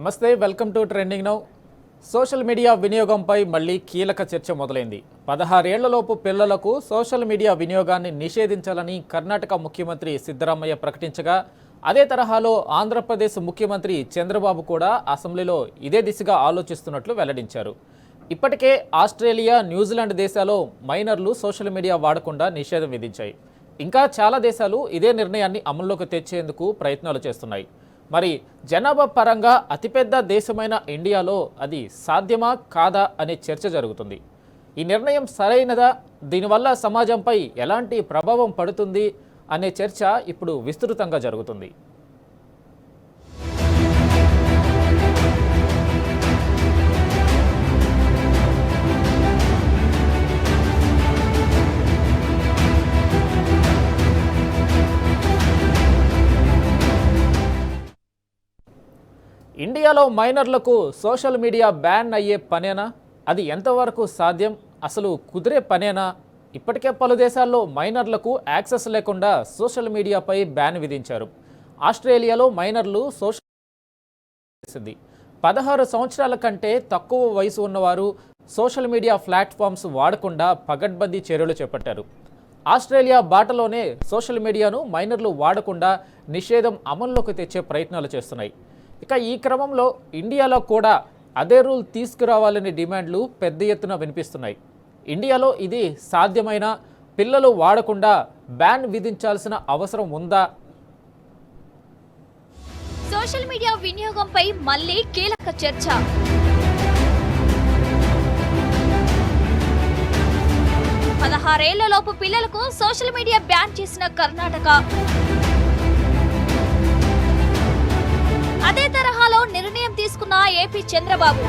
నమస్తే, welcome to trending now. Social media వినియోగంపై మళ్ళీ కీలక చర్చ మొదలైంది. 16 ఏళ్లలోపు పిల్లలకు సోషల్ మీడియా వినియోగాన్ని నిషేధించాలని కర్ణాటక ముఖ్యమంత్రి సిద్ధరామయ్య ప్రకటించగా, అదే తరహాలో ఆంధ్రప్రదేశ్ ముఖ్యమంత్రి చంద్రబాబు కూడా అసెంబ్లీలో ఇదే దిశగా ఆలోచిస్తున్నట్లు వెల్లడించారు. ఇప్పటికే ఆస్ట్రేలియా, న్యూజిలాండ్ దేశాల్లో మైనర్లు సోషల్ మీడియా వాడకుండా నిషేధం విధించాయి. ఇంకా చాలా దేశాలు ఇదే నిర్ణయాన్ని అమల్లోకి తెచ్చేందుకు ప్రయత్నాలు చేస్తున్నాయి. మరి జనాభా పరంగా అతిపెద్ద దేశమైన ఇండియాలో అది సాధ్యమా కాదా అనే చర్చ జరుగుతుంది. ఈ నిర్ణయం సరైనదా? దీనివల్ల సమాజంపై ఎలాంటి ప్రభావం పడుతుంది అనే చర్చ ఇప్పుడు విస్తృతంగా జరుగుతుంది. ఇండియాలో మైనర్లకు సోషల్ మీడియా బ్యాన్ అయ్యే పనేనా? అది ఎంతవరకు సాధ్యం? అసలు కుదిరే పనేనా? ఇప్పటికే పలు దేశాల్లో మైనర్లకు యాక్సెస్ లేకుండా సోషల్ మీడియాపై బ్యాన్ విధించారు. ఆస్ట్రేలియాలో మైనర్లు సోషల్ 16 సంవత్సరాల కంటే తక్కువ వయసు ఉన్నవారు సోషల్ మీడియా ప్లాట్ఫామ్స్ వాడకుండా పగడ్బందీ చర్యలు చేపట్టారు. ఆస్ట్రేలియా బాటలోనే సోషల్ మీడియాను మైనర్లు వాడకుండా నిషేధం అమల్లోకి తెచ్చే ప్రయత్నాలు చేస్తున్నాయి. ఇక ఈ క్రమంలో ఇండియాలో కూడా అదే రూల్ తీసుకురావాలనే డిమాండ్లు పెద్ద ఎత్తున వినిపిస్తున్నాయి. ఇండియాలో ఇది సాధ్యమైన పిల్లలు వాడకుండా బ్యాన్ విధించాల్సిన అవసరం ఉందా? సోషల్ మీడియా వినియోగంపై మళ్ళీ కీలక చర్చ. పదహారేళ్లలోపు పిల్లలకు సోషల్ మీడియా బ్యాన్ చేసిన కర్ణాటక, అదే తరహాలో నిర్ణయం తీసుకున్న ఏపీ చంద్రబాబు.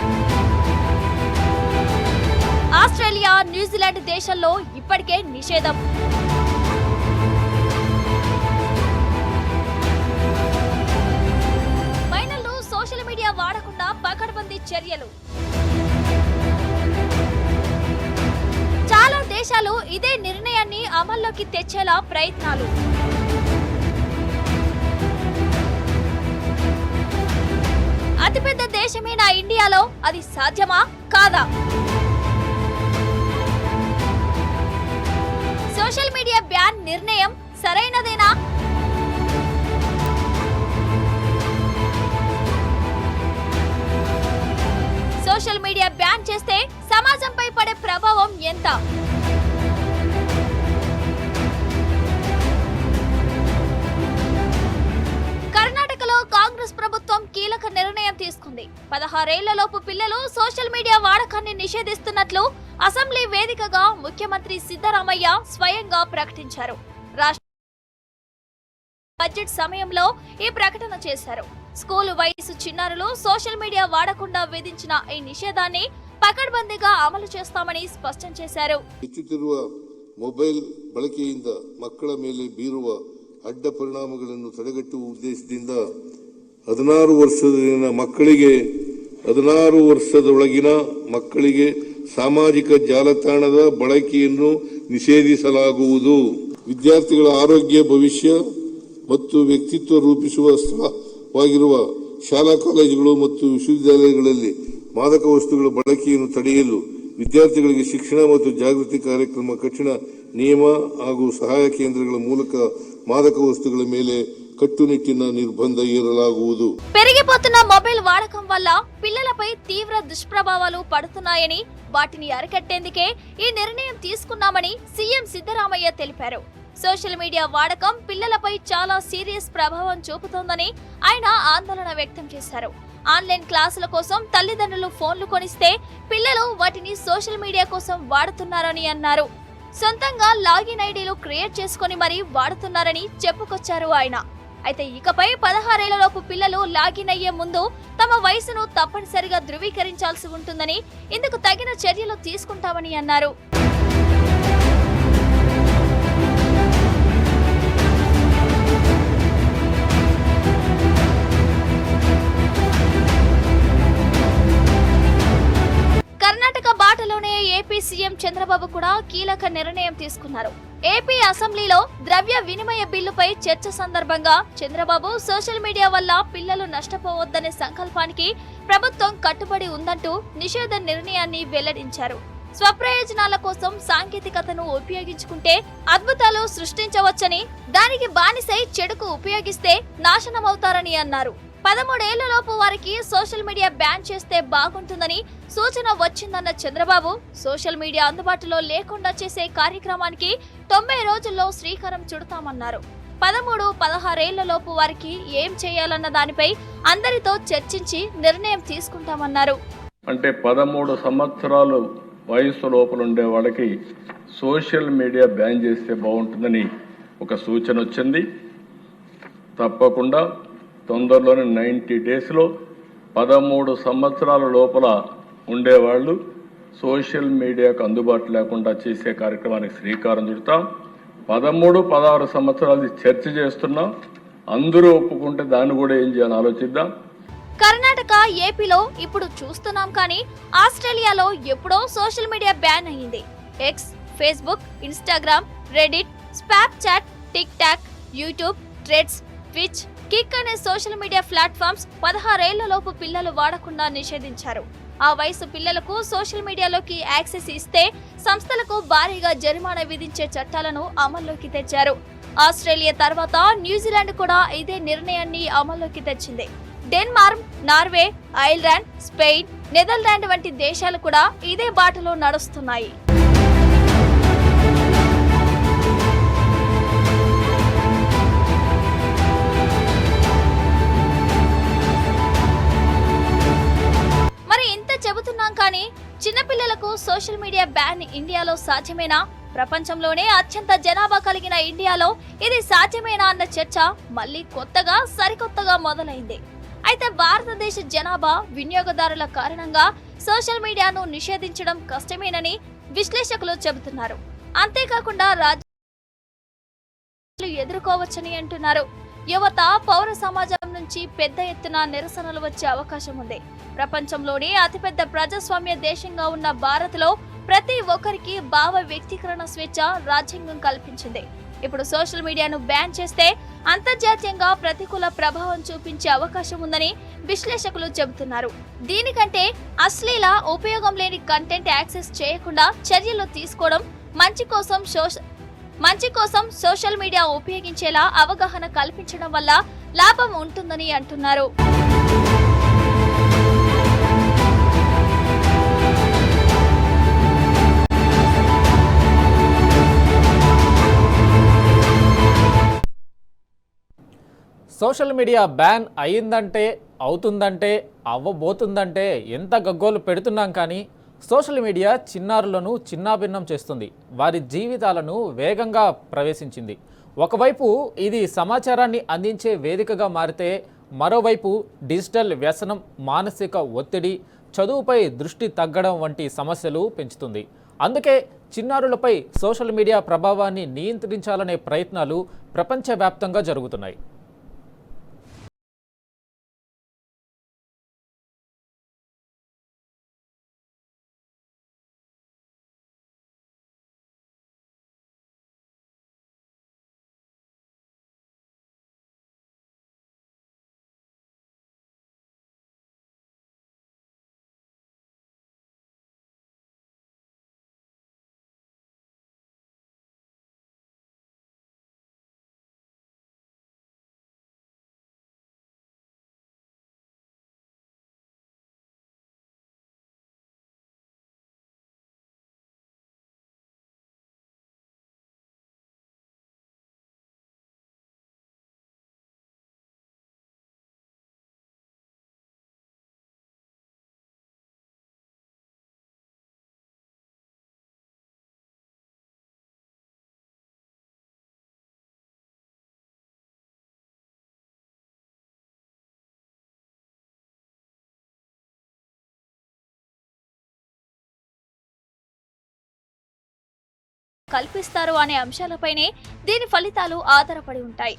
ఆస్ట్రేలియా, న్యూజిలాండ్ దేశాల్లో ఇప్పటికే నిషేధం. మైనర్లు సోషల్ మీడియా వాడకుండా పకడ్బందీ చర్యలు. చాలా దేశాలు ఇదే నిర్ణయాన్ని అమల్లోకి తెచ్చేలా ప్రయత్నాలు. అతిపెద్ద దేశమైన ఇండియాలో అది సాధ్యమా కాదా? సోషల్ మీడియా బ్యాన్ నిర్ణయం సరైనదేనా? సోషల్ మీడియా బ్యాన్ చేస్తే సమాజంపై పడే ప్రభావం ఎంత? కర్ణాటకలో కాంగ్రెస్ ప్రభుత్వం కీలక నిర్ణయం తీసుకుంది. 16 ఏళ్లలోపు పిల్లలు సోషల్ మీడియా వాడకాన్ని నిషేధిస్తున్నట్లు అసెంబ్లీ వేదికగా ముఖ్యమంత్రి సిద్ధరామయ్య స్వయంగా ప్రకటించారు. రాష్ట్ర బడ్జెట్ సమయంలో ఈ ప్రకటన చేశారు. స్కూలు వయసు చిన్నారులు సోషల్ మీడియా వాడకుండా విధించిన ఈ నిషేధాన్ని పకడ్బందీగా అమలు చేస్తామని స్పష్టం చేశారు. ಮೊಬೈಲ್ ಬಳಕೆಯಿಂದ ಮಕ್ಕಳ ಮೇಲೆ ಬೀರುವ ಅಡ್ಡ ಪರಿಣಾಮಗಳನ್ನು ತಡೆಗಟ್ಟುವ ಉದ್ದೇಶದಿಂದ 16 ವರ್ಷದೊಳಗಿನ ಮಕ್ಕಳಿಗೆ ಸಾಮಾಜಿಕ ಜಾಲತಾಣದ ಬಳಕೆಯನ್ನು ನಿಷೇಧಿಸಲಾಗುವುದು. ವಿದ್ಯಾರ್ಥಿಗಳ ಆರೋಗ್ಯ, ಭವಿಷ್ಯ ಮತ್ತು ವ್ಯಕ್ತಿತ್ವ ರೂಪಿಸುವ ಸ್ಥಳವಾಗಿರುವ ಶಾಲಾ ಕಾಲೇಜುಗಳು ಮತ್ತು ವಿಶ್ವವಿದ್ಯಾಲಯಗಳಲ್ಲಿ ಮಾದಕ ವಸ್ತುಗಳ ಬಳಕೆಯನ್ನು ತಡೆಯಲು ವಿದ್ಯಾರ್ಥಿಗಳಿಗೆ ಶಿಕ್ಷಣ ಮತ್ತು ಜಾಗೃತಿ ಕಾರ್ಯಕ್ರಮ, ಕಠಿಣ ನಿಯಮ ಹಾಗೂ ಸಹಾಯ ಕೇಂದ್ರಗಳ ಮೂಲಕ మాదక వస్తువుల ಮೇಲೆ కట్టునిట్టిన నిర్బంధ ఏరలాగుವುದು. పెరిగిపోతున్న మొబైల్ వాడకం వల్ల పిల్లలపై తీవ్ర దుష్ప్రభావాలు పడుతున్నాయని, వాటిని అరికట్టేందుకే ఈ నిర్ణయం తీసుకున్నామని సీఎం సిద్ధరామయ్య తెలిపారు. సోషల్ మీడియా వాడకం పిల్లలపై చాలా సీరియస్ ప్రభావం చూపుతోందని ఆయన ఆందోళన వ్యక్తం చేశారు. ఆన్లైన్ క్లాసుల కోసం తల్లిదండ్రులు ఫోన్లు కొనిస్తే పిల్లలు వాటిని సోషల్ మీడియా కోసం వాడుతున్నారని అన్నారు. సొంతంగా లాగిన్ ఐడీలు క్రియేట్ చేసుకుని మరీ వాడుతున్నారని చెప్పుకొచ్చారు ఆయన. అయితే ఇకపై 16 ఏళ్లలోపు పిల్లలు లాగిన్ అయ్యే ముందు తమ వయసును తప్పనిసరిగా ధృవీకరించాల్సి ఉంటుందని, ఇందుకు తగిన చర్యలు తీసుకుంటామని అన్నారు. కర్ణాటక బాటలోనే ఏపీ సీఎం చంద్రబాబు కూడా కీలక నిర్ణయం తీసుకున్నారు. ఏపీ అసెంబ్లీలో ద్రవ్య వినిమయ బిల్లుపై చర్చ సందర్భంగా చంద్రబాబు సోషల్ మీడియా వల్ల పిల్లలు నష్టపోవద్దనే సంకల్పానికి ప్రభుత్వం కట్టుబడి ఉందంటూ నిషేధ నిర్ణయాన్ని వెల్లడించారు. స్వప్రయోజనాల కోసం సాంకేతికతను ఉపయోగించుకుంటే అద్భుతాలు సృష్టించవచ్చని, దానికి బానిసై చెడుకు ఉపయోగిస్తే నాశనమవుతారని అన్నారు. 13 ఏళ్లలోపు వారికి సోషల్ మీడియా బ్యాన్ చేస్తే బాగుంటుందని సూచన వచ్చిందన్న చంద్రబాబు సోషల్ మీడియా అందుబాటులో లేకుండా చేసే కార్యక్రమానికి 90 రోజుల్లో శ్రీకారం చుడతామన్నారు. 13-16 ఏళ్లలోపు వారికి ఏం చేయాలన్న దానిపై అందరితో చర్చించి నిర్ణయం తీసుకుంటామన్నారు. అంటే 13 సంవత్సరాలు వయసు లోపల ఉండే వాళ్ళకి సోషల్ మీడియా బ్యాన్ చేస్తే బాగుంటుందని ఒక సూచన వచ్చింది. తప్పకుండా తొందరలోనే 90 డేస్లో 13 సంవత్సరాల లోపల ఉండేవాళ్ళు సోషల్ మీడియాకు అందుబాటు లేకుండా చేసే కార్యక్రమానికి శ్రీకారం చుడతాం. 13-16 సంవత్సరాలు చర్చ చేస్తున్నాం. అందరూ ఒప్పుకుంటే దాన్ని కూడా ఏం చేయాలని ఆలోచిద్దాం. కర్ణాటక, ఏపీలో ఇప్పుడు చూస్తున్నాం, కానీ ఆస్ట్రేలియాలో ఎప్పుడో సోషల్ మీడియా బ్యాన్ అయ్యింది. X, Facebook, Instagram, Reddit, Snapchat, tick talk, YouTube, threads, twitch, kick అనే సోషల్ మీడియా ప్లాట్ఫామ్స్ 16 ఏళ్లలోపు పిల్లలు వాడకుండా నిషేధించారు. ఆ వయసు పిల్లలకు సోషల్ మీడియాలోకి యాక్సెస్ ఇస్తే సంస్థలకు భారీగా జరిమానా విధించే చట్టాలను అమల్లోకి తెచ్చారు. ఆస్ట్రేలియా తర్వాత న్యూజిలాండ్ కూడా ఇదే నిర్ణయాన్ని అమల్లోకి తెచ్చింది. Denmark, Norway, Ireland, Spain, Netherland వంటి దేశాలు కూడా ఇదే బాటలో నడుస్తున్నాయి. మరి ఇంత చెబుతున్నాం, కానీ చిన్నపిల్లలకు సోషల్ మీడియా బ్యాన్ ఇండియాలో సాధ్యమేనా? ప్రపంచంలోనే అత్యంత జనాభా కలిగిన ఇండియాలో ఇది సాధ్యమేనా అన్న చర్చ మళ్ళీ సరికొత్తగా మొదలైంది. అయితే భారతదేశ జనాభా వినియోగదారుల కారణంగా సోషల్ మీడియాను నిషేధించడం కష్టమేనని విశ్లేషకులు చెబుతున్నారు. అంతేకాకుండా రాజ్యాలు ఎదుర్కోవచ్చని అంటున్నారు. యువత, పౌర సమాజం నుంచి పెద్ద ఎత్తున నిరసనలు వచ్చే అవకాశం ఉంది. ప్రపంచంలోనే అతిపెద్ద ప్రజాస్వామ్య దేశంగా ఉన్న భారత్లో ప్రతి ఒక్కరికి భావ వ్యక్తీకరణ స్వేచ్ఛ రాజ్యాంగం కల్పించింది. ఇప్పుడు సోషల్ మీడియాను బ్యాన్ చేస్తే అంతర్జాతీయంగా ప్రతికూల ప్రభావం చూపించే అవకాశం ఉందని విశ్లేషకులు చెబుతున్నారు. దీనికంటే అశ్లీల, ఉపయోగం లేని కంటెంట్ యాక్సెస్ చేయకుండా చర్యలు తీసుకోవడం, మంచి కోసం సోషల్ మీడియా ఉపయోగించేలా అవగాహన కల్పించడం వల్ల లాభం ఉంటుందని అంటున్నారు. సోషల్ మీడియా బ్యాన్ అయ్యిందంటే, అవుతుందంటే, అవ్వబోతుందంటే ఎంత గగ్గోలు పెడుతున్నాం, కానీ సోషల్ మీడియా చిన్నారులను చిన్నాభిన్నం చేస్తుంది. వారి జీవితాలను వేగంగా ప్రవేశించింది. ఒకవైపు ఇది సమాచారాన్ని అందించే వేదికగా మారితే, మరోవైపు డిజిటల్ వ్యసనం, మానసిక ఒత్తిడి, చదువుపై దృష్టి తగ్గడం వంటి సమస్యలు పెంచుతుంది. అందుకే చిన్నారులపై సోషల్ మీడియా ప్రభావాన్ని నియంత్రించాలనే ప్రయత్నాలు ప్రపంచవ్యాప్తంగా జరుగుతున్నాయి. కల్పిస్తారు అనే అంశాలపైనే దీని ఫలితాలు ఆధారపడి ఉంటాయి.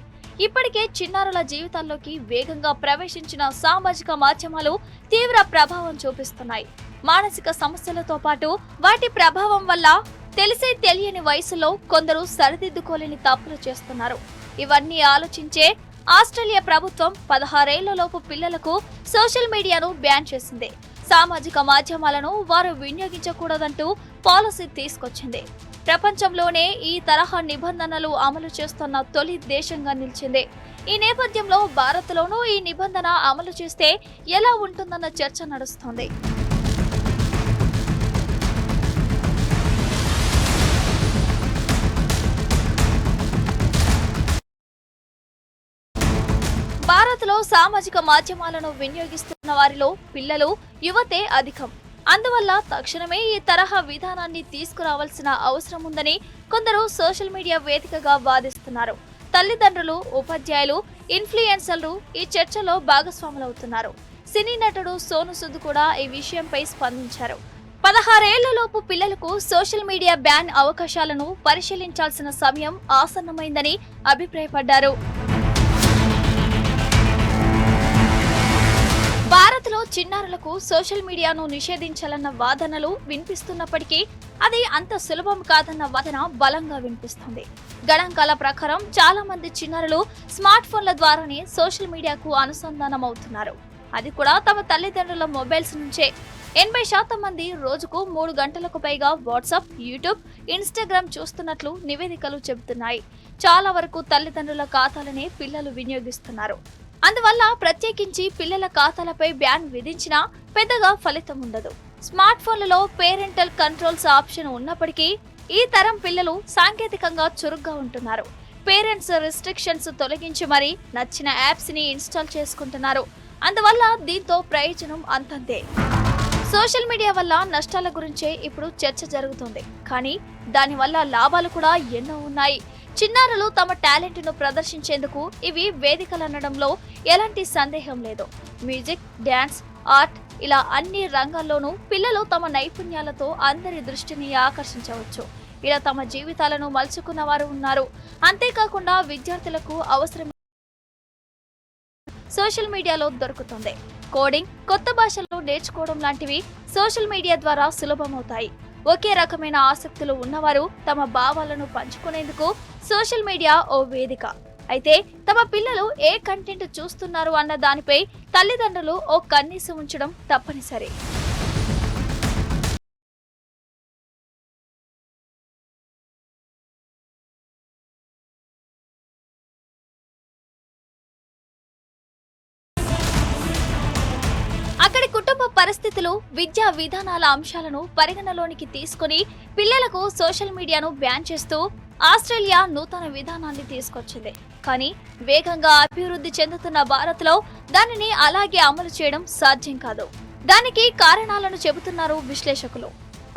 ఇప్పటికే చిన్నారుల జీవితాల్లోకి వేగంగా ప్రవేశించిన సామాజిక మాధ్యమాలు తీవ్ర ప్రభావం చూపిస్తున్నాయి. మానసిక సమస్యలతో పాటు వాటి ప్రభావం వల్ల తెలిసే తెలియని వయసులో కొందరు సరిదిద్దుకోలేని తప్పులు చేస్తున్నారు. ఇవన్నీ ఆలోచించే ఆస్ట్రేలియా ప్రభుత్వం 16 ఏళ్లలోపు పిల్లలకు సోషల్ మీడియాను బ్యాన్ చేసింది. సామాజిక మాధ్యమాలను వారు వినియోగించకూడదంటూ పాలసీ తీసుకొచ్చింది. ప్రపంచంలోనే ఈ తరహా నిబంధనలు అమలు చేస్తున్న తొలి దేశంగా నిలిచింది. ఈ నేపథ్యంలో భారత్లోనూ ఈ నిబంధన అమలు చేస్తే ఎలా ఉంటుందన్న చర్చ నడుస్తోంది. భారత్లో సామాజిక మాధ్యమాలను వినియోగిస్తున్న వారిలో పిల్లలు, యువతే అధికం. అందువల్ల తక్షణమే ఈ తరహా విధానాన్ని తీసుకురావాల్సిన అవసరం ఉందని కొందరు సోషల్ మీడియా వేదికగా వాదిస్తున్నారు. తల్లిదండ్రులు, ఉపాధ్యాయులు, ఇన్ఫ్లుయెన్సర్లు ఈ చర్చలో భాగస్వాములవుతున్నారు. సినీ నటుడు సోను సూద్ కూడా ఈ విషయంపై స్పందించారు. 16 ఏళ్లలోపు పిల్లలకు సోషల్ మీడియా బ్యాన్ అవకాశాలను పరిశీలించాల్సిన సమయం ఆసన్నమైందని అభిప్రాయపడ్డారు. భారత్లో చిన్నారులకు సోషల్ మీడియాను నిషేధించాలన్న వాదనలు వినిపిస్తున్నప్పటికీ అది అంత సులభం కాదన్న వాదన బలంగా వినిపిస్తుంది. గణాంకాల ప్రకారం చాలా మంది చిన్నారులు స్మార్ట్ ఫోన్ల ద్వారానే సోషల్ మీడియాకు అనుసంధానం అవుతున్నారు. అది కూడా తమ తల్లిదండ్రుల మొబైల్స్ నుంచే. 80% మంది రోజుకు 3 గంటలకు పైగా వాట్సాప్, యూట్యూబ్, ఇన్స్టాగ్రామ్ చూస్తున్నట్లు నివేదికలు చెబుతున్నాయి. చాలా వరకు తల్లిదండ్రుల ఖాతాలనే పిల్లలు వినియోగిస్తున్నారు. అందువల్ల ప్రత్యేకించి పిల్లల ఖాతాలపై బ్యాన్ విధించినా పెద్దగా ఫలితం ఉండదు. స్మార్ట్ ఫోన్లలో పేరెంటల్ కంట్రోల్స్ ఆప్షన్ ఉన్నప్పటికీ ఈ తరం పిల్లలు సాంకేతికంగా చురుగ్గా ఉంటున్నారు. పేరెంట్స్ రిస్ట్రిక్షన్స్ తొలగించి మరీ నచ్చిన యాప్స్ ని ఇన్స్టాల్ చేసుకుంటున్నారు. అందువల్ల దీంతో ప్రయోజనం అంతంతే. సోషల్ మీడియా వల్ల నష్టాల గురించే ఇప్పుడు చర్చ జరుగుతుంది. కానీ దానివల్ల లాభాలు కూడా ఎన్నో ఉన్నాయి. చిన్నారులు తమ టాలెంట్ ను ప్రదర్శించేందుకు ఇవి వేదికలనడంలో ఎలాంటి సందేహం లేదు. మ్యూజిక్, డ్యాన్స్, ఆర్ట్ ఇలా అన్ని రంగాల్లోనూ పిల్లలు తమ నైపుణ్యాలతో అందరి దృష్టిని ఆకర్షించవచ్చు. ఇలా తమ జీవితాలను మలుచుకున్న వారు ఉన్నారు. అంతేకాకుండా విద్యార్థులకు అవసరం సోషల్ మీడియాలో దొరుకుతుంది. కోడింగ్, కొత్త భాషలు నేర్చుకోవడం లాంటివి సోషల్ మీడియా ద్వారా సులభమవుతాయి. ఒకే రకమైన ఆసక్తులు ఉన్నవారు తమ భావాలను పంచుకునేందుకు సోషల్ మీడియా ఓ వేదిక. అయితే తమ పిల్లలు ఏ కంటెంట్ చూస్తున్నారు అన్న దానిపై తల్లిదండ్రులు ఓ కన్నీసు ఉంచడం తప్పనిసరి. అక్కడి కుటుంబ పరిస్థితులు, విద్యా విధానాల అంశాలను పరిగణలోనికి తీసుకుని పిల్లలకు సోషల్ మీడియాను బ్యాన్ చేస్తూ ఆస్ట్రేలియా నూతన విధానాన్ని తీసుకొచ్చింది. కానీ వేగంగా అభివృద్ధి చెందుతున్న భారత్లో దానిని అలాగే అమలు చేయడం సాధ్యం కాదు. దానికి కారణాలను చెబుతున్నారు విశ్లేషకులు.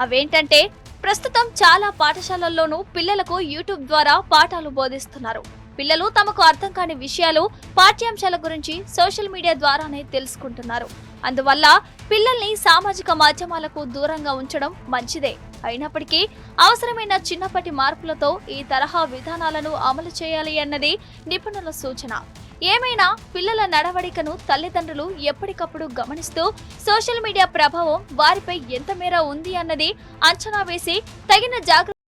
అవేంటంటే, ప్రస్తుతం చాలా పాఠశాలల్లోనూ పిల్లలకు యూట్యూబ్ ద్వారా పాఠాలు బోధిస్తున్నారు. పిల్లలు తమకు అర్థం కాని విషయాలు, పాఠ్యాంశాల గురించి సోషల్ మీడియా ద్వారానే తెలుసుకుంటున్నారు. అందువల్ల పిల్లల్ని సామాజిక మాధ్యమాలకు దూరంగా ఉంచడం మంచిదే. అయినప్పటికీ అవసరమైన చిన్నప్పటి మార్పులతో ఈ తరహా విధానాలను అమలు చేయాలి అన్నది నిపుణుల సూచన. ఏమైనా పిల్లల నడవడికను తల్లిదండ్రులు ఎప్పటికప్పుడు గమనిస్తూ సోషల్ మీడియా ప్రభావం వారిపై ఎంత మేర ఉంది అన్నది అంచనా వేసి తగిన జాగ్రత్త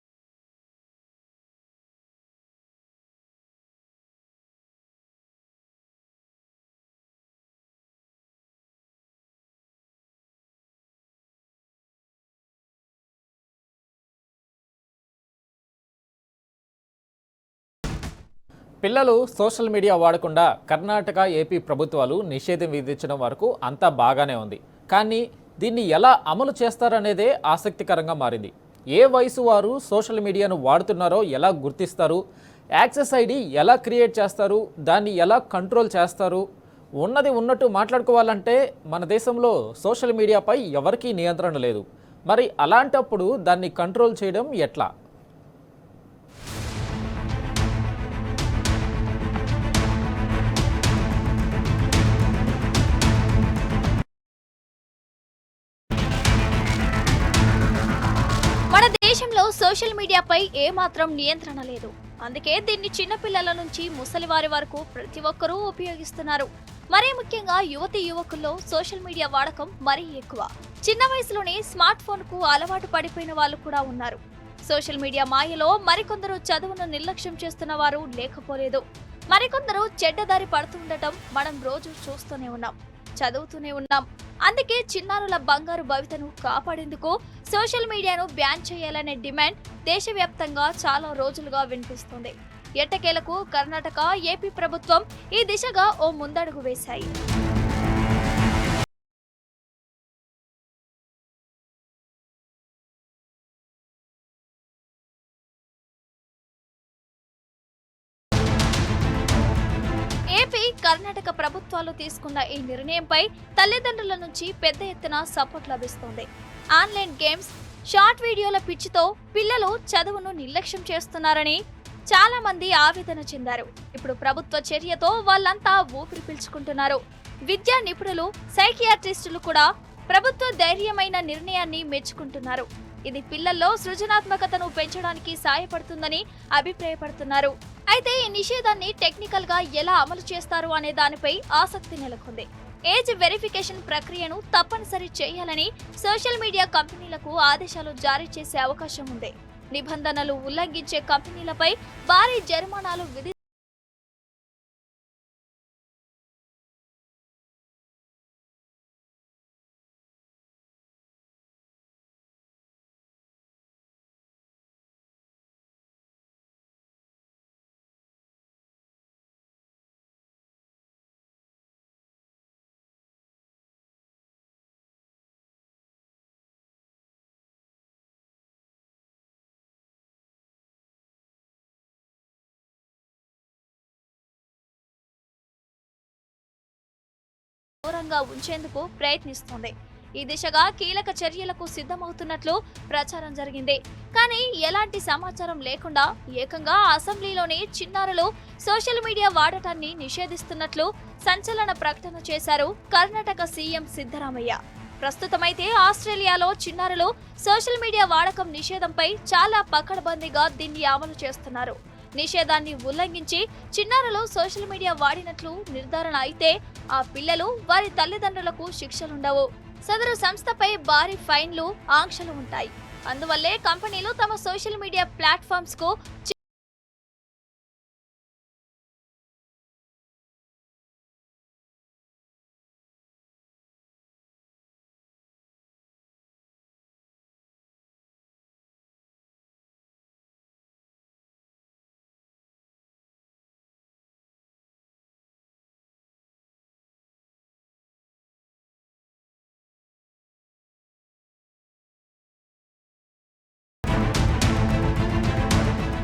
పిల్లలు సోషల్ మీడియా వాడకుండా కర్ణాటక, ఏపీ ప్రభుత్వాలు నిషేధం విధించడం వరకు అంతా బాగానే ఉంది. కానీ దీన్ని ఎలా అమలు చేస్తారనేదే ఆసక్తికరంగా మారింది. ఏ వయసు వారు సోషల్ మీడియాను వాడుతున్నారో ఎలా గుర్తిస్తారు, యాక్సెస్ ఐడి ఎలా క్రియేట్ చేస్తారు, దాన్ని ఎలా కంట్రోల్ చేస్తారు? ఉన్నది ఉన్నట్టు మాట్లాడుకోవాలంటే మన దేశంలో సోషల్ మీడియాపై ఎవరికీ నియంత్రణ లేదు. మరి అలాంటప్పుడు దాన్ని కంట్రోల్ చేయడం ఎట్లా? మన దేశంలో సోషల్ మీడియాపై ఏమాత్రం నియంత్రణ లేదు. అందుకే దీన్ని చిన్నపిల్లల నుంచి ముసలివారి వరకు ప్రతి ఒక్కరూ ఉపయోగిస్తున్నారు. మరీ ముఖ్యంగా యువతి యువకుల్లో సోషల్ మీడియా వాడకం మరీ ఎక్కువ. చిన్న వయసులోనే స్మార్ట్ ఫోన్ కు అలవాటు పడిపోయిన వాళ్ళు కూడా ఉన్నారు. సోషల్ మీడియా మాయలో మరికొందరు చదువును నిర్లక్ష్యం చేస్తున్న వారు లేకపోలేదు. మరికొందరు చెడ్డదారి పడుతుండటం మనం రోజు చూస్తూనే ఉన్నాం, చదువుతూనే ఉన్నాం. అందుకే చిన్నారుల బంగారు భవితను కాపాడేందుకు సోషల్ మీడియాను బ్యాన్ చేయాలనే డిమాండ్ దేశవ్యాప్తంగా చాలా రోజులుగా వినిపిస్తుంది. ఎట్టకేలకు కర్ణాటక, ఏపీ ప్రభుత్వం ఈ దిశగా ఓ ముందడుగు వేశాయి. ఏపీ, కర్ణాటక ప్రభుత్వాలు తీసుకున్న ఈ నిర్ణయంపై తల్లిదండ్రుల నుంచి పెద్ద ఎత్తున సపోర్ట్ లభిస్తోంది. ఆన్లైన్ గేమ్స్, షార్ట్ వీడియోల పిచ్చితో పిల్లలు చదువును నిర్లక్ష్యం చేస్తున్నారని చాలా మంది ఆవేదన చెందారు. ఇప్పుడు ప్రభుత్వ చర్యతో వాళ్ళంతా ఊపిరి పీల్చుకుంటున్నారు. విద్యా నిపుణులు, సైకియాట్రిస్టులు కూడా ప్రభుత్వ ధైర్యమైన నిర్ణయాన్ని మెచ్చుకుంటున్నారు. ఇది పిల్లల్లో సృజనాత్మకతను పెంచడానికి సాయపడుతుందని అభిప్రాయపడుతున్నారు. అయితే ఈ నిషేధాన్ని టెక్నికల్ గా ఎలా అమలు చేస్తారు అనే దానిపై ఆసక్తి నెలకొంది. ఏజ్ వెరిఫికేషన్ ప్రక్రియను తప్పనిసరి చేయాలని సోషల్ మీడియా కంపెనీలకు ఆదేశాలు జారీ చేసే అవకాశం ఉంది. నిబంధనలు ఉల్లంఘించే కంపెనీలపై భారీ జరిమానాలు విధించారు. దూరంగా ఉంచేందుకు ప్రయత్నిస్తోంది. ఈ దిశగా కీలక చర్యలకు సిద్ధమవుతున్నట్లు ప్రచారం జరిగింది. కానీ ఎలాంటి సమాచారం లేకుండా ఏకంగా అసెంబ్లీలోనే చిన్నారులు సోషల్ మీడియా వాడటాన్ని నిషేధిస్తున్నట్లు సంచలన ప్రకటన చేశారు కర్ణాటక సీఎం సిద్ధరామయ్య. ప్రస్తుతమైతే ఆస్ట్రేలియాలో చిన్నారులు సోషల్ మీడియా వాడకం నిషేధంపై చాలా పకడ్బందీగా దీన్ని అమలు చేస్తున్నారు. నిషేధాన్ని ఉల్లంఘించి చిన్నారులు సోషల్ మీడియా వాడినట్లు నిర్ధారణ అయితే ఆ పిల్లలు, వారి తల్లిదండ్రులకు శిక్షలుండవు. సదరు సంస్థపై భారీ ఫైన్లు, ఆంక్షలు ఉంటాయి. అందువల్లే కంపెనీలు తమ సోషల్ మీడియా ప్లాట్ఫామ్స్ కు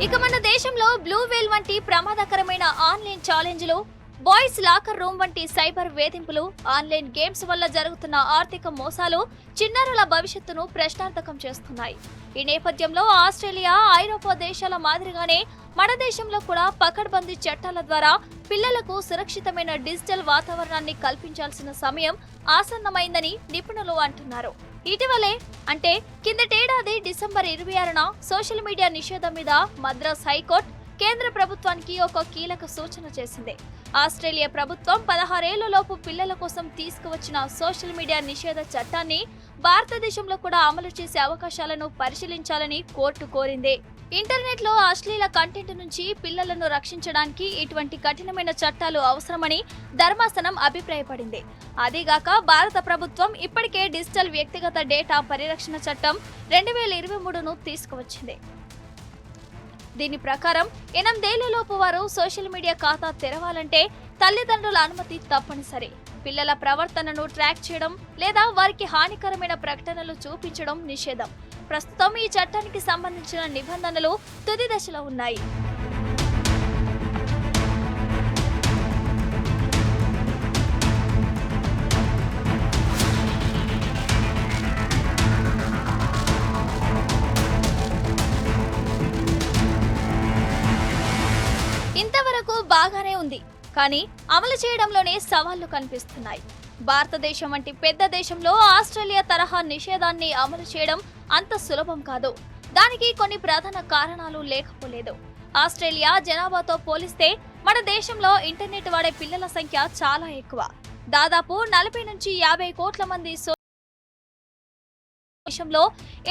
ఇక మన దేశంలో బ్లూ వేల్ వంటి ప్రమాదకరమైన ఆన్లైన్ ఛాలెంజ్లు, బాయ్స్ లాకర్ రూమ్ వంటి సైబర్ వేధింపులు, ఆన్లైన్ గేమ్స్ వల్ల జరుగుతున్న ఆర్థిక మోసాలు చిన్నారుల భవిష్యత్తును ప్రశ్నార్థకం చేస్తున్నాయి. ఈ నేపథ్యంలో ఆస్ట్రేలియా, ఐరోపా దేశాల మాదిరిగానే మన దేశంలో కూడా పకడ్బందీ చట్టాల ద్వారా పిల్లలకు సురక్షితమైన డిజిటల్ వాతావరణాన్ని కల్పించాల్సిన సమయం ఆసన్నమైందని నిపుణులు అంటున్నారు. ఇటీవలే అంటే కిందటేడాది డిసెంబర్ 26న సోషల్ మీడియా నిషేధం మీద మద్రాస్ హైకోర్టు కేంద్ర ప్రభుత్వానికి ఒక కీలక సూచన చేసింది. ఆస్ట్రేలియా ప్రభుత్వం 16 ఏళ్లలోపు పిల్లల కోసం తీసుకువచ్చిన సోషల్ మీడియా నిషేధ చట్టాన్ని భారతదేశంలో కూడా అమలు చేసే అవకాశాలను పరిశీలించాలని కోర్టు కోరింది. ఇంటర్నెట్ లో అశ్లీల కంటెంట్ నుంచి పిల్లలను రక్షించడానికి ఇటువంటి కఠినమైన చట్టాలు అవసరమని ధర్మాసనం అభిప్రాయపడింది. అదేగాక భారత ప్రభుత్వం ఇప్పటికే డిజిటల్ వ్యక్తిగత డేటా పరిరక్షణ చట్టం 2023ను తీసుకువచ్చింది. దీని ప్రకారం 8 ఏళ్లలోపు వారు సోషల్ మీడియా ఖాతా తెరవాలంటే తల్లిదండ్రుల అనుమతి తప్పనిసరి. పిల్లల ప్రవర్తనను ట్రాక్ చేయడం లేదా వారికి హానికరమైన ప్రకటనలు చూపించడం నిషేధం. ప్రస్తుతం ఈ చట్టానికి సంబంధించిన నిబంధనలు తుది దశలో ఉన్నాయి. ఇంతవరకు బాగానే ఉంది, కానీ అమలు చేయడంలోనే సవాళ్లు కనిపిస్తున్నాయి. భారతదేశం వంటి పెద్ద దేశంలో ఆస్ట్రేలియా తరహా నిషేధాన్ని అమలు చేయడం అంత సులభం కాదు. దానికి కొన్ని ప్రధాన కారణాలు లేకపోలేదు. ఆస్ట్రేలియా జనాభాతో పోలిస్తే మన దేశంలో ఇంటర్నెట్ వాడే పిల్లల సంఖ్య చాలా ఎక్కువ. దాదాపు 40 నుంచి 50 కోట్ల మంది విషయంలో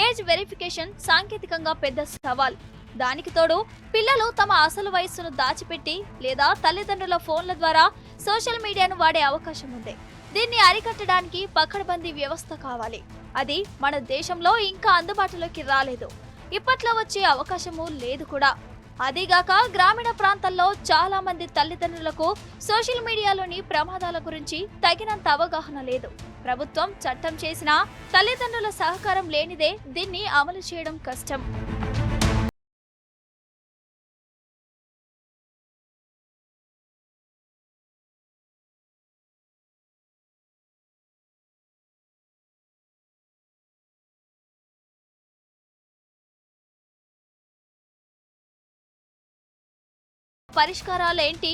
ఏజ్ వెరిఫికేషన్ సాంకేతికంగా పెద్ద సవాల్. దానికి తోడు పిల్లలు తమ అసలు వయస్సును దాచిపెట్టి లేదా తల్లిదండ్రుల ఫోన్ల ద్వారా సోషల్ మీడియాను వాడే అవకాశం ఉంది. దీన్ని అరికట్టడానికి పకడ్బందీ వ్యవస్థ కావాలి. అది మన దేశంలో ఇంకా అందుబాటులోకి రాలేదు. ఇప్పట్లో వచ్చే అవకాశము లేదు కూడా. అదీగాక గ్రామీణ ప్రాంతాల్లో చాలా మంది తల్లిదండ్రులకు సోషల్ మీడియాలోని ప్రమాదాల గురించి తగినంత అవగాహన లేదు. ప్రభుత్వం చట్టం చేసినా తల్లిదండ్రుల సహకారం లేనిదే దీన్ని అమలు చేయడం కష్టం. పరిష్కారాలేంటి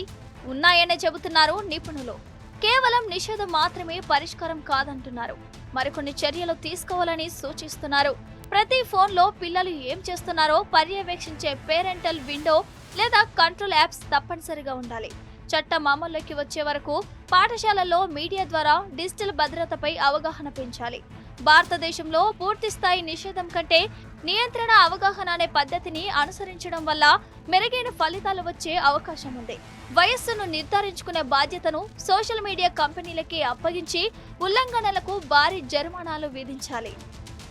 ఉన్నాయనే చెబుతున్నారు నిపుణులు. కేవలం నిషేధం మాత్రమే పరిష్కారం కాదంటున్నారు. మరికొన్ని చర్యలు తీసుకోవాలని సూచిస్తున్నారు. ప్రతి ఫోన్లో పిల్లలు ఏం చేస్తున్నారో పర్యవేక్షించే పేరెంటల్ విండో లేదా కంట్రోల్ యాప్స్ తప్పనిసరిగా ఉండాలి. చట్టం అమల్లోకి వచ్చే వరకు పాఠశాలల్లో మీడియా ద్వారా డిజిటల్ భద్రతపై అవగాహన పెంచాలి. భారతదేశంలో పూర్తి స్థాయి నిషేధం కంటే నియంత్రణ అవగాహన అనే పద్ధతిని అనుసరించడం వల్ల మెరుగైన ఫలితాలు వచ్చే అవకాశం ఉంది. వయస్సును నిర్ధారించుకునే బాధ్యతను సోషల్ మీడియా కంపెనీలకి అప్పగించి ఉల్లంఘనలకు భారీ జరిమానాలు విధించాలి.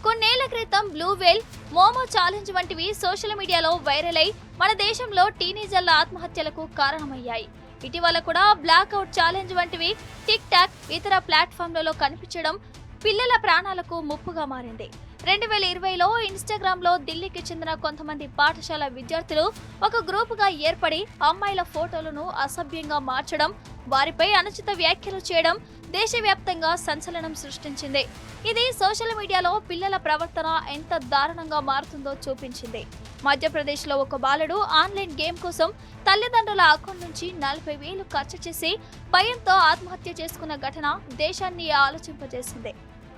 కొన్నేళ్ల క్రితం బ్లూ వేల్, మోమో ఛాలెంజ్ వంటివి సోషల్ మీడియాలో వైరల్ అయి మన దేశంలో టీనేజర్ల ఆత్మహత్యలకు కారణమయ్యాయి. ఇటీవల కూడా బ్లాక్అవుట్ ఛాలెంజ్ వంటివి టిక్ టాక్ ఇతర ప్లాట్ఫామ్లలో కనిపించడం పిల్లల ప్రాణాలకు ముప్పుగా మారింది. 2020లో ఇన్స్టాగ్రామ్లో ఢిల్లీకి చెందిన కొంతమంది పాఠశాల విద్యార్థులు ఒక గ్రూపుగా ఏర్పడి అమ్మాయిల ఫోటోలను అసభ్యంగా మార్చడం, వారిపై అనుచిత వ్యాఖ్యలు చేయడం దేశవ్యాప్తంగా సంచలనం సృష్టించింది. ఇది సోషల్ మీడియాలో పిల్లల ప్రవర్తన ఎంత దారుణంగా మారుతుందో చూపించింది. మధ్యప్రదేశ్లో ఒక బాలుడు ఆన్లైన్ గేమ్ కోసం తల్లిదండ్రుల అకౌంట్ నుంచి 40,000 ఖర్చు చేసి భయంతో ఆత్మహత్య చేసుకున్న ఘటన దేశాన్ని ఆలోచింపజేసింది.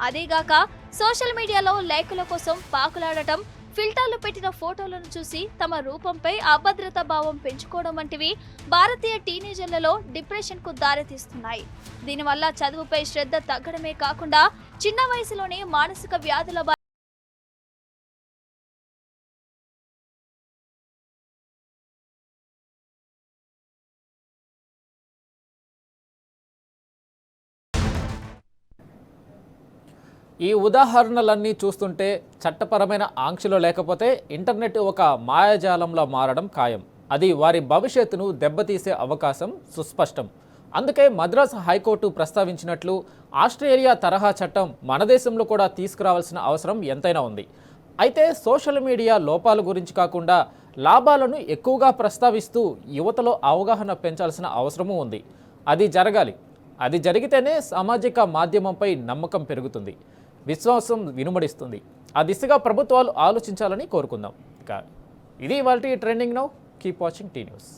అదేగాక సోషల్ మీడియాలో లైకుల కోసం పాకులాడటం, ఫిల్టర్లు పెట్టిన ఫోటోలను చూసి తమ రూపంపై అభద్రతా భావం పెంచుకోవడం వంటివి భారతీయ టీనేజర్లలో డిప్రెషన్కు దారితీస్తున్నాయి. దీనివల్ల చదువుపై శ్రద్ధ తగ్గడమే కాకుండా చిన్న వయసులోనే మానసిక వ్యాధుల ఈ ఉదాహరణలన్నీ చూస్తుంటే చట్టపరమైన ఆంక్షలు లేకపోతే ఇంటర్నెట్ ఒక మాయాజాలంలా మారడం ఖాయం. అది వారి భవిష్యత్తును దెబ్బతీసే అవకాశం సుస్పష్టం. అందుకే మద్రాసు హైకోర్టు ప్రస్తావించినట్లు ఆస్ట్రేలియా తరహా చట్టం మన దేశంలో కూడా తీసుకురావాల్సిన అవసరం ఎంతైనా ఉంది. అయితే సోషల్ మీడియా లోపాల గురించి కాకుండా లాభాలను ఎక్కువగా ప్రస్తావిస్తూ యువతలో అవగాహన పెంచాల్సిన అవసరమూ ఉంది. అది జరగాలి. అది జరిగితేనే సామాజిక మాధ్యమంపై నమ్మకం పెరుగుతుంది, విశ్వాసం వినుమడిస్తుంది. ఆ దిశగా ప్రభుత్వాలు ఆలోచించాలని కోరుకుందాం. ఇది ఇవాల్టి trending now. Keep watching tea news.